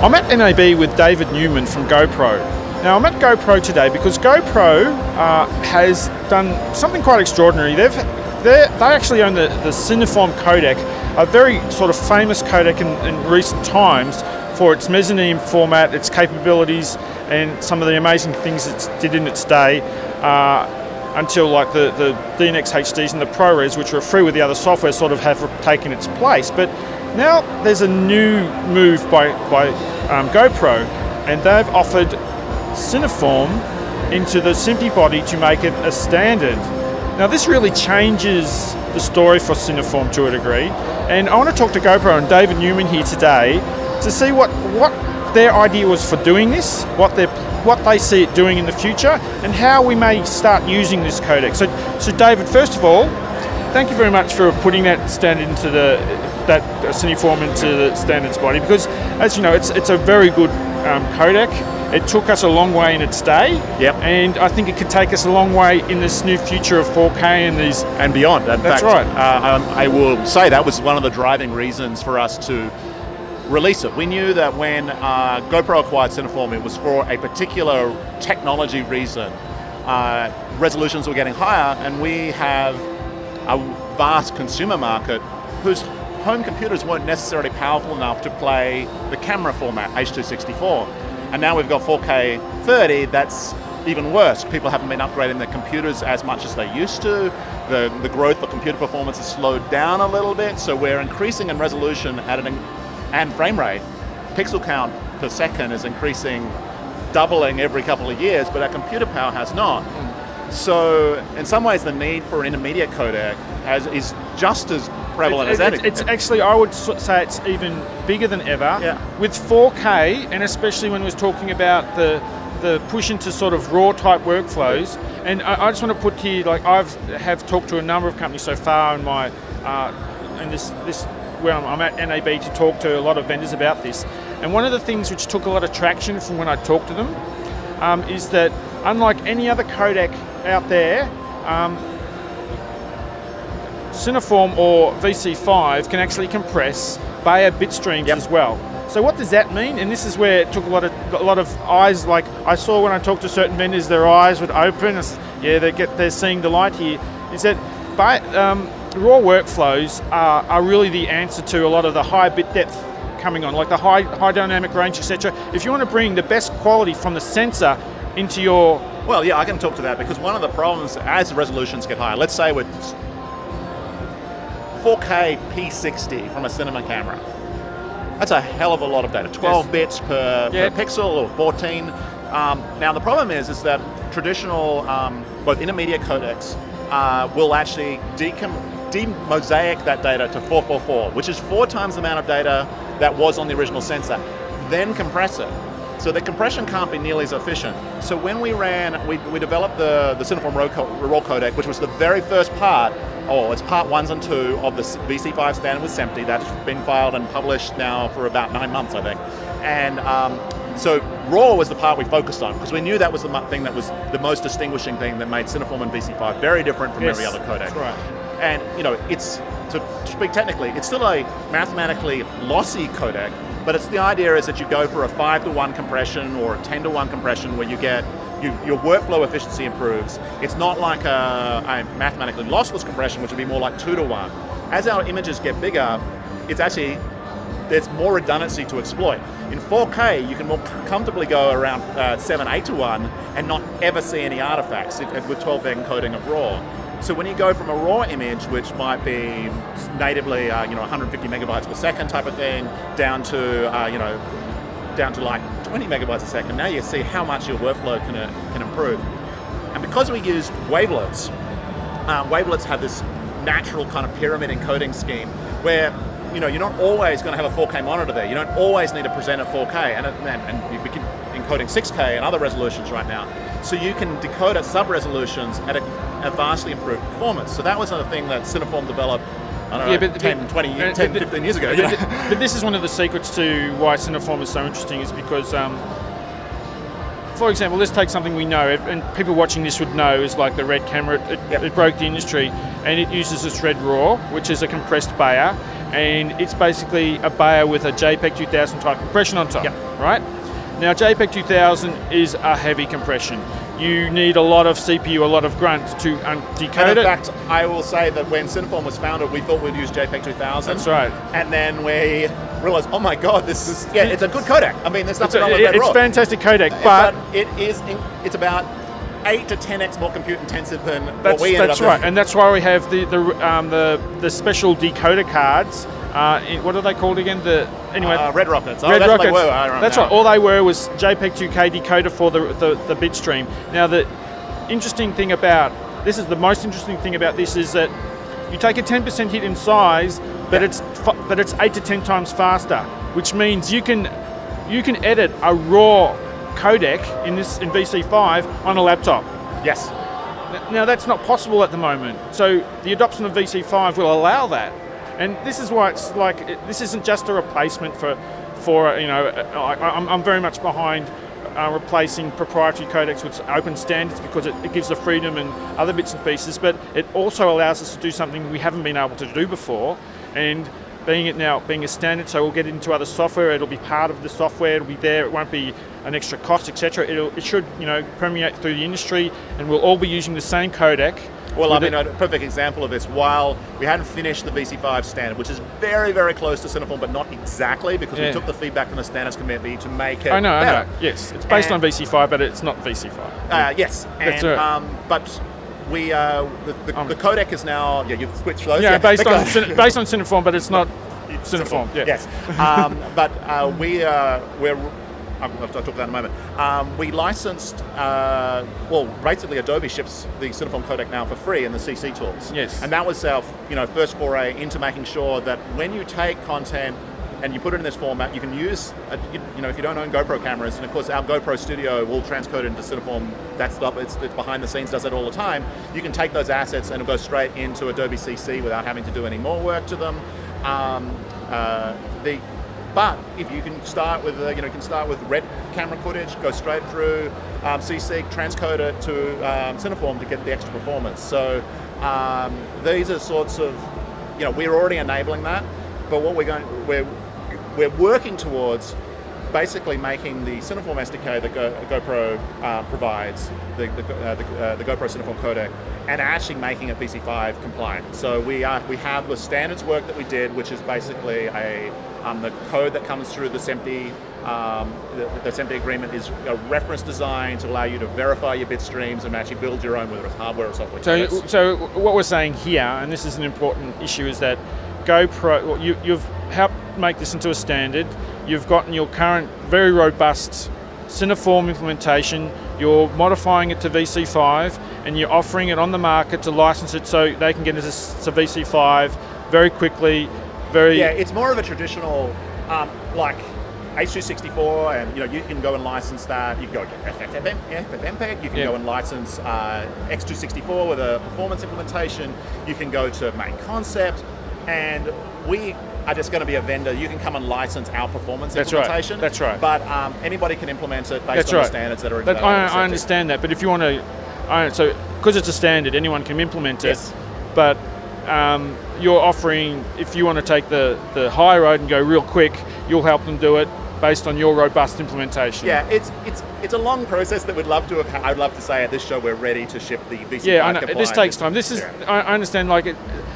I'm at NAB with David Newman from GoPro. Now I'm at GoPro today because GoPro has done something quite extraordinary. They actually own the Cineform codec, a very sort of famous codec in recent times for its mezzanine format, its capabilities, and some of the amazing things it did in its day, until like the DHxHDs and the ProRes, which were free with the other software, sort of have taken its place. But now there's a new move by GoPro, and they've offered Cineform into the SMPTE body to make it a standard. Now this really changes the story for Cineform to a degree, and I want to talk to GoPro and David Newman here today to see what their idea was for doing this, what they see it doing in the future, and how we may start using this codec. So David, first of all, thank you very much for putting that standard into that Cineform into the standards body, because as you know, it's a very good codec. It took us a long way in its day, yep. And I think it could take us a long way in this new future of 4K and these and beyond. In That's fact, right. I will say that was one of the driving reasons for us to release it. We knew that when GoPro acquired Cineform, it was for a particular technology reason. Resolutions were getting higher, and we have a vast consumer market whose home computers weren't necessarily powerful enough to play the camera format, H.264. And now we've got 4K 30, that's even worse. People haven't been upgrading their computers as much as they used to. The growth of computer performance has slowed down a little bit, so we're increasing in resolution and frame rate. Pixel count per second is increasing, doubling every couple of years, but our computer power has not. So in some ways the need for an intermediate codec is just as prevalent as anything. It's actually, I would say it's even bigger than ever. Yeah. With 4K, and especially when we're talking about the push into sort of raw type workflows. And I just want to put here, like have talked to a number of companies so far in my where I'm at NAB to talk to a lot of vendors about this. And one of the things which took a lot of traction from when I talked to them is that unlike any other codec out there, Cineform or VC5 can actually compress Bayer bit streams as well. So what does that mean? And this is where it took a lot of eyes. Like I saw when I talked to certain vendors, their eyes would open. Yeah, they're seeing the light here. Is that raw workflows are really the answer to a lot of the high bit depth coming on, like the high dynamic range, etc. If you want to bring the best quality from the sensor into your... Well, yeah, I can talk to that, because one of the problems as the resolutions get higher, let's say with 4K P60 from a cinema camera, that's a hell of a lot of data, 12 bits per pixel or 14. Now the problem is that traditional, both intermediate codecs will actually demosaic that data to 444, which is 4 times the amount of data that was on the original sensor, then compress it. So the compression can't be nearly as efficient. So when we developed the Cineform raw codec, which was the very first part, it's part 1 and 2 of the VC5 standard with SMPTE. That's been filed and published now for about 9 months, I think. And so raw was the part we focused on, because we knew that was the thing that was the most distinguishing thing that made Cineform and VC5 very different from every other codec. That's right. And you know, to speak technically, it's still a mathematically lossy codec, but the idea is that you go for a 5-to-1 compression or a 10-to-1 compression where you get your workflow efficiency improves. It's not like a mathematically lossless compression, which would be more like 2-to-1. As our images get bigger, there's more redundancy to exploit. In 4K, you can more comfortably go around 7-8-to-1 and not ever see any artifacts with 12-bit encoding of RAW. So when you go from a raw image, which might be natively 150 megabytes per second type of thing, down to like 20 megabytes a second, now you see how much your workflow can improve. And because we used wavelets, wavelets have this natural kind of pyramid encoding scheme where you're not always going to have a 4K monitor there. You don't always need to present at 4K, and we can encoding 6K and other resolutions right now. So you can decode at sub-resolutions at a vastly improved performance. So that was another thing that Cineform developed, I don't know, 15 years ago. But this is one of the secrets to why Cineform is so interesting, is because, for example, let's take something we know, and people watching this would know, is like the Red camera. It broke the industry, and it uses this Red RAW, which is a compressed Bayer. and it's basically a Bayer with a JPEG 2000 type compression on top, right? Now JPEG 2000 is a heavy compression. You need a lot of CPU, a lot of grunt to decode it. In fact, I will say that when Cineform was founded, we thought we'd use JPEG 2000. That's right. And then we realized, oh my God, this is, it's a good codec. I mean, there's nothing wrong with that. It's a fantastic codec, but it's about 8 to 10x more compute intensive than what we ended up doing. That's right, and that's why we have the special decoder cards. What are they called again? Red Rockets. Red Rockets. Rockets. They were. That's right. All they were was JPEG 2K decoder for the bit stream. Now the interesting thing about this is is that you take a 10% hit in size, but it's 8 to 10 times faster, which means you can edit a raw codec in VC5 on a laptop. Yes. Now that's not possible at the moment. So the adoption of VC5 will allow that. And this is why it's like, this isn't just a replacement for I'm very much behind replacing proprietary codecs with open standards because it gives the freedom and other bits and pieces, but it also allows us to do something we haven't been able to do before. And being a standard, so we'll get into other software, it'll be part of the software, it'll be there, it won't be an extra cost, etc. It should permeate through the industry, and we'll all be using the same codec. Well, I mean, a perfect example of this, while we hadn't finished the VC5 standard, which is very, very close to Cineform, but not exactly, because we took the feedback from the standards committee to make it better. I know. Yes, it's based on VC5, but it's not VC5. Yes, that's right. But we the codec is now you've switched those. Yeah, based on Cineform, but it's not Cineform. Yeah. Yes, but I'll talk about that in a moment. We licensed, basically Adobe ships the Cineform codec now for free in the CC tools. Yes. And that was our first foray into making sure that when you take content and you put it in this format, you can use, if you don't own GoPro cameras, and of course our GoPro Studio will transcode it into Cineform, it's behind the scenes, does it all the time. You can take those assets and it'll go straight into Adobe CC without having to do any more work to them. But if you can start with, red camera footage, go straight through CC, transcode it to Cineform to get the extra performance. So these are sorts of, we're already enabling that, but what we're working towards basically making the Cineform SDK that GoPro provides, the GoPro Cineform codec, and actually making it VC5 compliant. So we have the standards work that we did, which is basically the code that comes through the SMPTE. The SMPTE agreement is a reference design to allow you to verify your bit streams and actually build your own, whether it's hardware or software. So what we're saying here, and this is an important issue, is that GoPro, you've helped make this into a standard. You've gotten your current very robust Cineform implementation, you're modifying it to VC5, and you're offering it on the market to license it so they can get it to VC5 very quickly. Yeah, it's more of a traditional, like H.264, and you can go and license that. You can go to FFmpeg, you can go and license X.264 with a performance implementation. You can go to main concept, and we are just going to be a vendor. You can come and license our performance implementation. That's right. But anybody can implement it based on the standards that are. I understand that, but if you want to, so because it's a standard, anyone can implement it. Yes. But you're offering, if you want to take the high road and go real quick, you'll help them do it based on your robust implementation. Yeah, it's a long process that we'd love to have. I'd love to say at this show we're ready to ship the VC5. Yeah, I know. This takes time. This is I understand.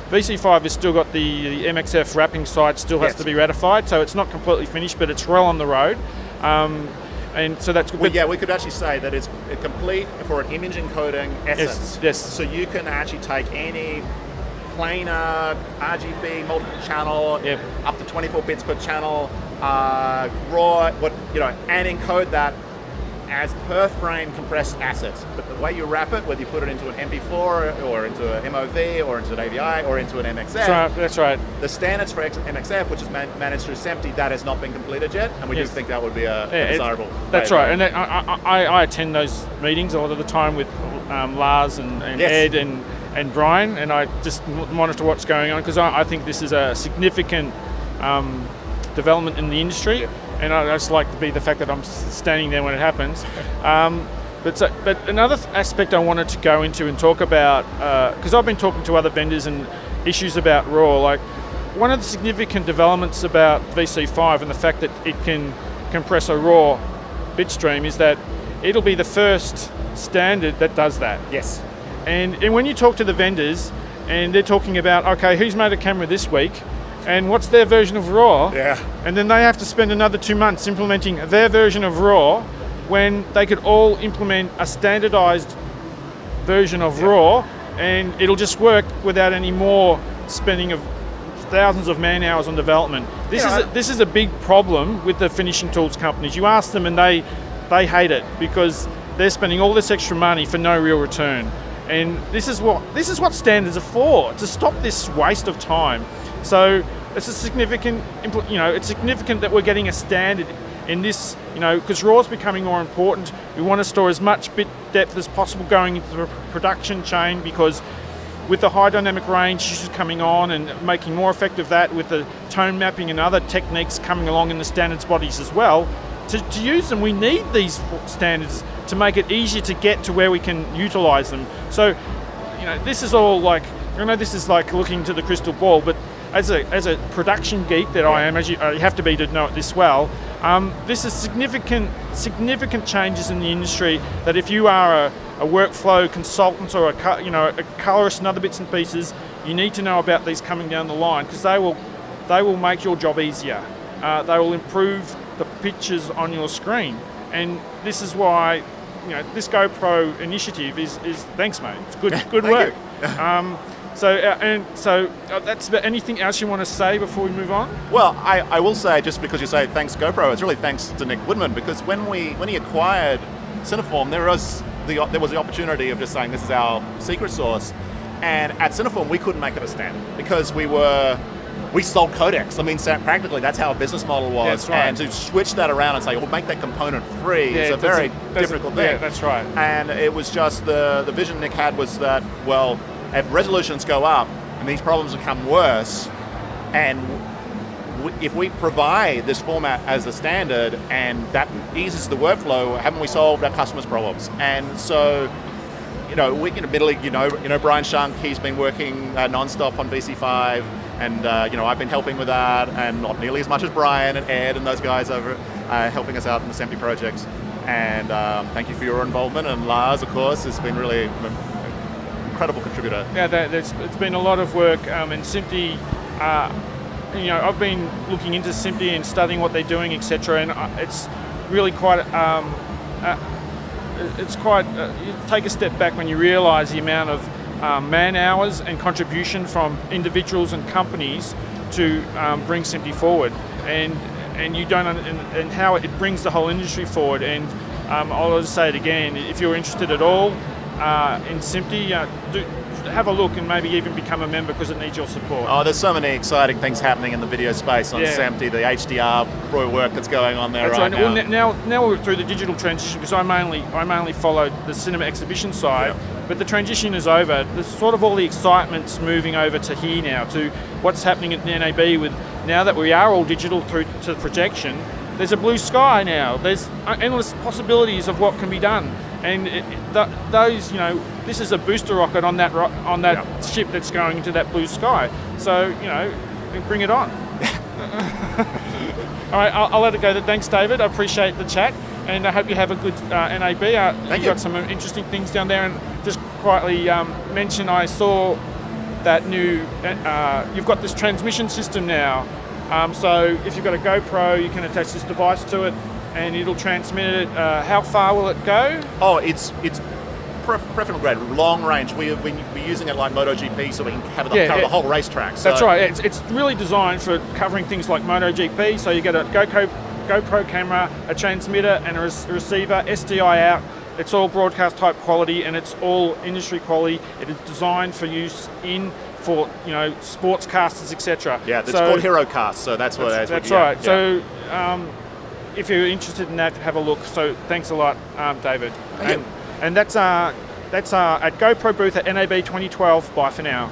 VC5 has still got the MXF wrapping site still has to be ratified, so it's not completely finished, but it's well on the road. And so that's good. Well, we could actually say that it's complete for an image encoding essence. Yes. So you can actually take any planar RGB multiple channel, up to 24 bits per channel, raw, and encode that as per frame compressed assets. But the way you wrap it, whether you put it into an MP4 or into an MOV or into an AVI or into an MXF, that's right. The standards for MXF, which is managed through SMPTE, that has not been completed yet, and we just think that would be a desirable. That's right, and I attend those meetings a lot of the time with Lars and Ed and Brian, and I just monitor what's going on because I think this is a significant development in the industry, and I just like to be the fact that I'm standing there when it happens. But another aspect I wanted to go into and talk about, because I've been talking to other vendors and issues about RAW, like one of the significant developments about VC5 and the fact that it can compress a raw bit stream is that it'll be the first standard that does that. Yes. And when you talk to the vendors and they're talking about, okay, who's made a camera this week and what's their version of RAW? Yeah. And then they have to spend another 2 months implementing their version of RAW when they could all implement a standardized version of RAW, and it'll just work without any more spending of thousands of man hours on development. This is a big problem with the finishing tools companies. You ask them and they hate it because they're spending all this extra money for no real return. And this is what standards are for, to stop this waste of time. So it's a significant, it's significant that we're getting a standard in this, because RAW is becoming more important. We want to store as much bit depth as possible going into the production chain, because with the high dynamic range issues coming on and making more effective that with the tone mapping and other techniques coming along in the standards bodies as well, to use them, we need these standards to make it easier to get to where we can utilize them. So, this is all like, I know this is like looking to the crystal ball, but as a production geek that I am, as you have to be to know it this well, this is significant changes in the industry that if you are a workflow consultant or a colorist and other bits and pieces, you need to know about these coming down the line, because they will make your job easier. They will improve the pictures on your screen, and this is why this GoPro initiative is thanks, mate. It's good work. So that's about anything else you want to say before we move on? Well, I will say, just because you say thanks GoPro, it's really thanks to Nick Woodman, because when he acquired Cineform, there was the opportunity of just saying this is our secret sauce, and at Cineform we couldn't make it a standard because we sold codecs. I mean, practically that's how our business model was. Yeah, that's right. And to switch that around and say, well, make that component free is a very difficult thing. Yeah, that's right. And it was just the vision Nick had was that, well, if resolutions go up and these problems become worse, and if we provide this format as a standard and that eases the workflow, haven't we solved our customers' problems? And so, admittedly, Brian Shunk, he's been working non-stop on VC5, and I've been helping with that, and not nearly as much as Brian and Ed and those guys over helping us out in the SMPTE projects. And thank you for your involvement, and Lars, of course, has been really an incredible contributor. Yeah, it's been a lot of work, and SMPTE, I've been looking into SMPTE and studying what they're doing, etc. And it's really quite. You take a step back when you realise the amount of man hours and contribution from individuals and companies to bring SMPTE forward, and you don't and how it brings the whole industry forward. And I'll just say it again: if you're interested at all in SMPTE, have a look and maybe even become a member, because it needs your support. Oh, there's so many exciting things happening in the video space on SMPTE, the HDR work that's going on there right now. Well, now we're through the digital transition, because I mainly followed the cinema exhibition side, but the transition is over. There's sort of all the excitement's moving over to here now, to what's happening at the NAB with, now that we are all digital through to the projection, there's a blue sky now. There's endless possibilities of what can be done. And this is a booster rocket on that ship that's going into that blue sky. So, bring it on. All right, I'll let it go. Thanks, David. I appreciate the chat, and I hope you have a good NAB. You've got some interesting things down there. And just quietly mention, I saw that new. You've got this transmission system now. So if you've got a GoPro, you can attach this device to it, and it'll transmit it. How far will it go? Oh, it's preferable grade, long range. We're using it like MotoGP, so we can cover the whole racetrack. So. That's right. It's really designed for covering things like MotoGP. So you get a GoPro camera, a transmitter, and a receiver, SDI out. It's all broadcast type quality, and it's all industry quality. It is designed for use for sportscasters, etc. Yeah, it's called HeroCast, so that's what it is. That's right. Yeah. So if you're interested in that, have a look. So thanks a lot, David. Thank you. And that's at GoPro booth at NAB 2012. Bye for now.